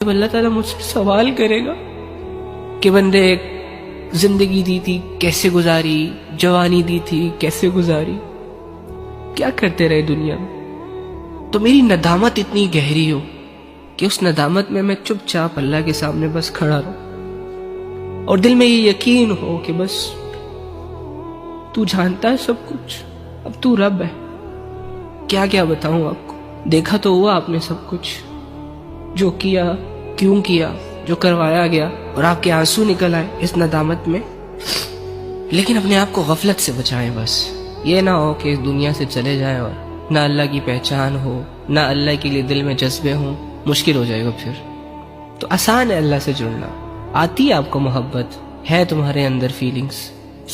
جب اللہ تعالیٰ مجھ سے سوال کرے گا کہ بندے زندگی دی تھی کیسے گزاری، جوانی دی تھی کیسے گزاری، کیا کرتے رہے دنیا میں، تو میری ندامت اتنی گہری ہو کہ اس ندامت میں چپ چاپ اللہ کے سامنے بس کھڑا رہوں اور دل میں یہ یقین ہو کہ بس تو جانتا ہے سب کچھ، اب تو رب ہے، کیا کیا بتاؤں آپ کو، دیکھا تو ہوا آپ نے سب کچھ، جو کیا کیوں کیا، جو کروایا گیا، اور آپ کے آنسو نکل آئے اس ندامت میں۔ لیکن اپنے آپ کو غفلت سے بچائیں، بس یہ نہ ہو کہ اس دنیا سے چلے جائیں اور نہ اللہ کی پہچان ہو، نہ اللہ کے لیے دل میں جذبے ہوں، مشکل ہو جائے گا پھر۔ تو آسان ہے اللہ سے جڑنا، آتی ہے آپ کو محبت، ہے تمہارے اندر فیلنگز،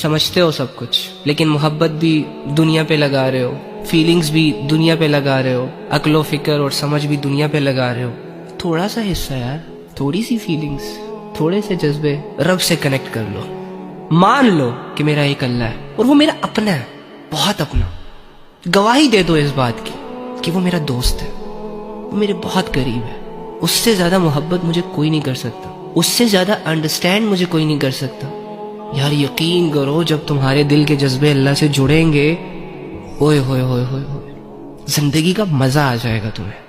سمجھتے ہو سب کچھ، لیکن محبت بھی دنیا پہ لگا رہے ہو، فیلنگز بھی دنیا پہ لگا رہے ہو، عقل و فکر اور سمجھ بھی دنیا پہ لگا رہے ہو۔ تھوڑا سا حصہ یار، تھوڑی سی فیلنگز، تھوڑے سے جذبے رب سے کنیکٹ کر لو، مان لو کہ میرا ایک اللہ ہے اور وہ میرا اپنا ہے، بہت اپنا، گواہی دے دو اس بات کی کہ وہ میرا دوست ہے، وہ میرے بہت قریب ہے، اس سے زیادہ محبت مجھے کوئی نہیں کر سکتا، اس سے زیادہ انڈرسٹینڈ مجھے کوئی نہیں کر سکتا۔ یار یقین کرو جب تمہارے دل کے جذبے اللہ سے جڑیں گے، اوئے ہوئے ہوئے ہوئے ہوئے، زندگی کا مزہ آ جائے گا تمہیں۔